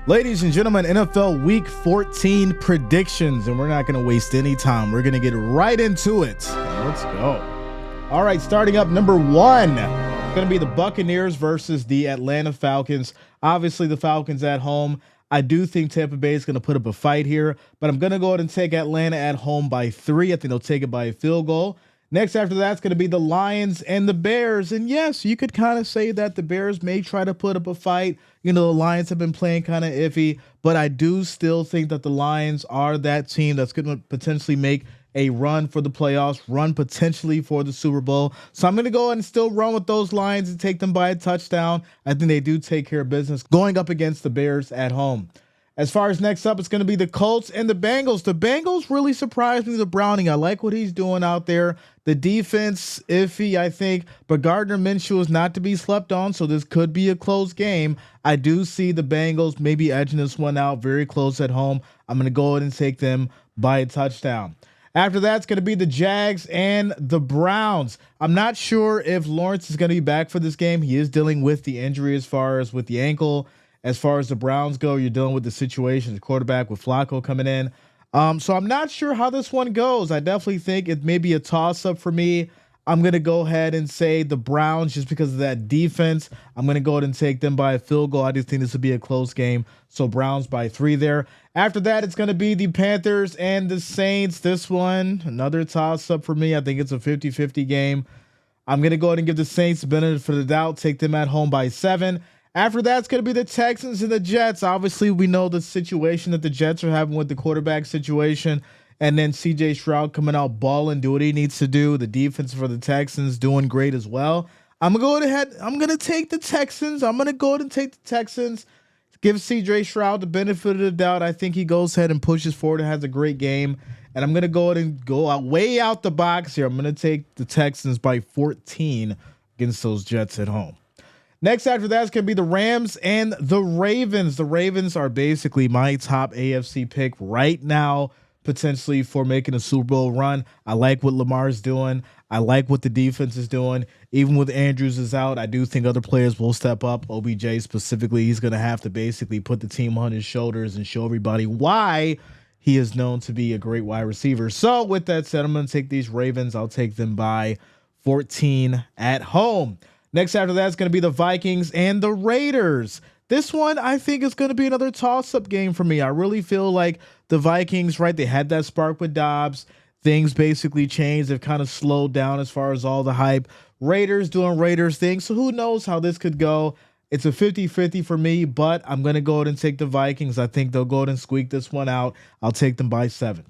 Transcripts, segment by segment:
Ladies and gentlemen, NFL Week 14 predictions, and we're not going to waste any time. We're going to get right into it. Let's go. All right, starting up number one, it's going to be the Buccaneers versus the Atlanta Falcons. Obviously, the Falcons at home. I do think Tampa Bay is going to put up a fight here, but I'm going to go ahead and take Atlanta at home by 3. I think they'll take it by a field goal. Next after that's going to be the Lions and the Bears. And yes, you could kind of say that the Bears may try to put up a fight. You know, the Lions have been playing kind of iffy, but I do still think that the Lions are that team that's going to potentially make a run for the playoffs, run potentially for the Super Bowl. So I'm going to go ahead and still run with those Lions and take them by a touchdown. I think they do take care of business going up against the Bears at home. As far as next up, it's going to be the Colts and the Bengals. The Bengals really surprised me, the Browning. I like what he's doing out there. The defense, iffy, I think, but Gardner Minshew is not to be slept on, so this could be a close game. I do see the Bengals maybe edging this one out very close at home. I'm going to go ahead and take them by a touchdown. After that, it's going to be the Jags and the Browns. I'm not sure if Lawrence is going to be back for this game. He is dealing with the injury as far as with the ankle. As far as the Browns go, you're dealing with the situation, the quarterback with Flacco coming in. So I'm not sure how this one goes. I definitely think it may be a toss-up for me. I'm going to go ahead and say the Browns just because of that defense. I'm going to go ahead and take them by a field goal. I just think this will be a close game. So Browns by 3 there. After that, it's going to be the Panthers and the Saints. This one, another toss-up for me. I think it's a 50-50 game. I'm going to go ahead and give the Saints the benefit of the doubt, take them at home by 7. After that, it's going to be the Texans and the Jets. Obviously, we know the situation that the Jets are having with the quarterback situation. And then C.J. Stroud coming out balling, do what he needs to do. The defense for the Texans doing great as well. I'm going to go ahead. I'm going to take the Texans. I'm going to go ahead and take the Texans. Give C.J. Stroud the benefit of the doubt. I think he goes ahead and pushes forward and has a great game. And I'm going to go ahead and go out way out the box here. I'm going to take the Texans by 14 against those Jets at home. Next after that is going to be the Rams and the Ravens. The Ravens are basically my top AFC pick right now, potentially for making a Super Bowl run. I like what Lamar's doing. I like what the defense is doing. Even with Andrews is out, I do think other players will step up. OBJ specifically, he's going to have to basically put the team on his shoulders and show everybody why he is known to be a great wide receiver. So with that said, I'm going to take these Ravens. I'll take them by 14 at home. Next after that is going to be the Vikings and the Raiders. This one, I think, is going to be another toss-up game for me. I really feel like the Vikings, right, they had that spark with Dobbs. Things basically changed. They've kind of slowed down as far as all the hype. Raiders doing Raiders things, so who knows how this could go. It's a 50-50 for me, but I'm going to go ahead and take the Vikings. I think they'll go ahead and squeak this one out. I'll take them by 7.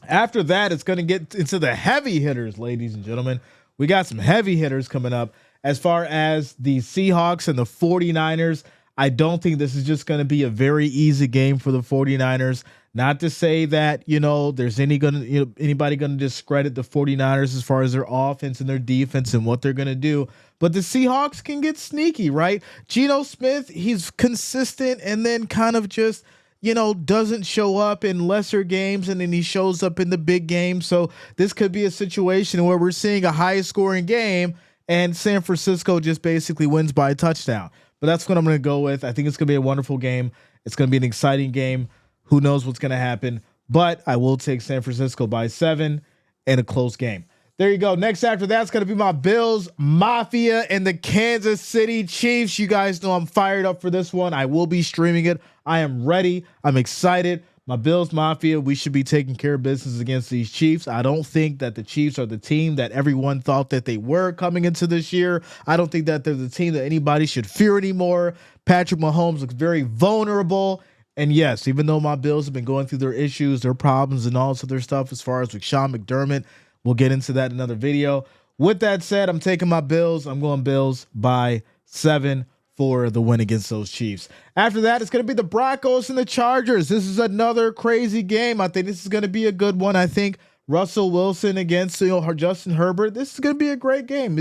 After that, it's going to get into the heavy hitters, ladies and gentlemen. We got some heavy hitters coming up. As far as the Seahawks and the 49ers, I don't think this is just going to be a very easy game for the 49ers. Not to say that, there's anybody going to discredit the 49ers as far as their offense and their defense and what they're going to do. But the Seahawks can get sneaky, right? Geno Smith, he's consistent and then kind of just, doesn't show up in lesser games and then he shows up in the big game. So this could be a situation where we're seeing a high scoring game and San Francisco just basically wins by a touchdown. But that's what I'm going to go with. I think it's going to be a wonderful game. It's going to be an exciting game. Who knows what's going to happen? But I will take San Francisco by 7 in a close game. There you go. Next after that's going to be my Bills Mafia and the Kansas City Chiefs. You guys know I'm fired up for this one. I will be streaming it. I am ready. I'm excited. My Bills Mafia, we should be taking care of business against these Chiefs. I don't think that the Chiefs are the team that everyone thought that they were coming into this year. I don't think that they're the team that anybody should fear anymore. Patrick Mahomes looks very vulnerable. And yes, even though my Bills have been going through their issues, their problems, and all this other stuff as far as with Sean McDermott, we'll get into that in another video. With that said, I'm taking my Bills. I'm going Bills by 7 for the win against those Chiefs. After that, it's going to be the Broncos and the Chargers. This is another crazy game. I think this is going to be a good one. I think Russell Wilson against Justin Herbert. This is going to be a great game.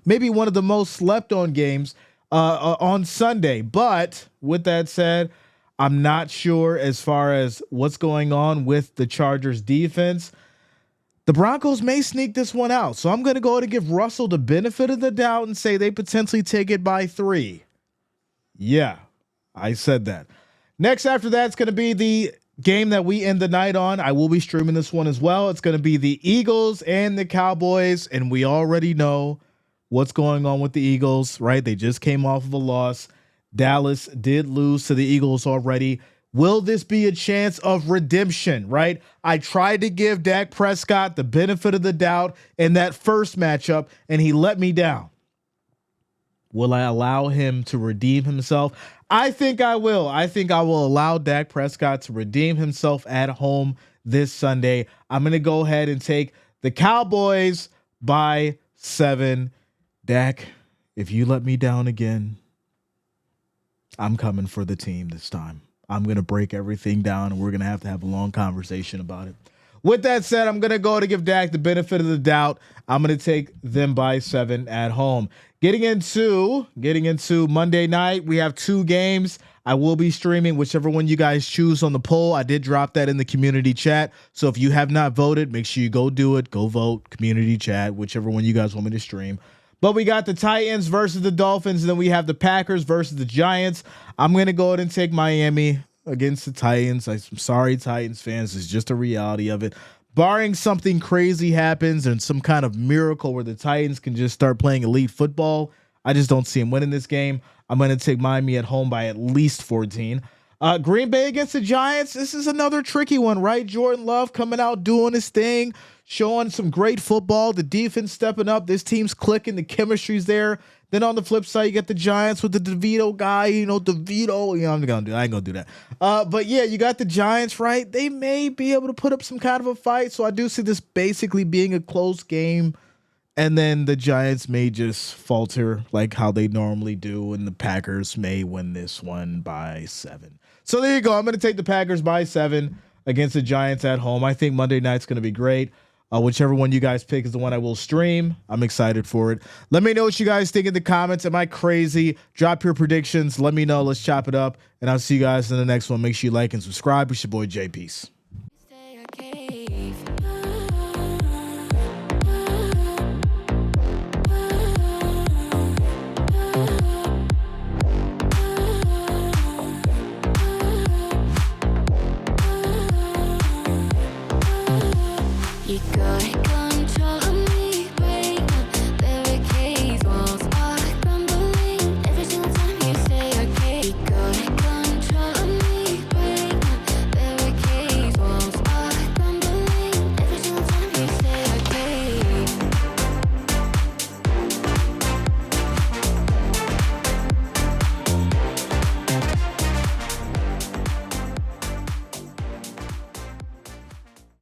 Maybe one of the most slept on games on Sunday. But with that said, I'm not sure as far as what's going on with the Chargers defense. The Broncos may sneak this one out. So I'm going to go ahead and give Russell the benefit of the doubt and say they potentially take it by 3. Yeah, I said that. Next after that, it's going to be the game that we end the night on. I will be streaming this one as well. It's going to be the Eagles and the Cowboys, and we already know what's going on with the Eagles, right? They just came off of a loss. Dallas did lose to the Eagles already. Will this be a chance of redemption, right? I tried to give Dak Prescott the benefit of the doubt in that first matchup, and he let me down. Will I allow him to redeem himself? I think I will. I think I will allow Dak Prescott to redeem himself at home this Sunday. I'm going to go ahead and take the Cowboys by 7. Dak, if you let me down again, I'm coming for the team this time. I'm going to break everything down, and we're going to have a long conversation about it. With that said, I'm going to go to give Dak the benefit of the doubt. I'm going to take them by 7 at home. Getting into Monday night, we have 2 games. I will be streaming whichever one you guys choose on the poll. I did drop that in the community chat. So if you have not voted, make sure you go do it. Go vote, community chat, whichever one you guys want me to stream. But we got the Titans versus the Dolphins, and then we have the Packers versus the Giants. I'm going to go ahead and take Miami against the Titans. I'm sorry, Titans fans. It's just a reality of it. Barring something crazy happens and some kind of miracle where the Titans can just start playing elite football, I just don't see them winning this game. I'm going to take Miami at home by at least 14. Green Bay against the Giants. This is another tricky one, right? Jordan Love coming out doing his thing, showing some great football. The defense stepping up. This team's clicking. The chemistry's there. Then on the flip side, you get the Giants with the DeVito guy. I ain't gonna do that. But yeah, you got the Giants, right? They may be able to put up some kind of a fight. So I do see this basically being a close game. And then the Giants may just falter like how they normally do, and the Packers may win this one by 7. So there you go. I'm going to take the Packers by 7 against the Giants at home. I think Monday night's going to be great. Whichever one you guys pick is the one I will stream. I'm excited for it. Let me know what you guys think in the comments. Am I crazy? Drop your predictions. Let me know. Let's chop it up. And I'll see you guys in the next one. Make sure you like and subscribe. It's your boy Jay. Peace.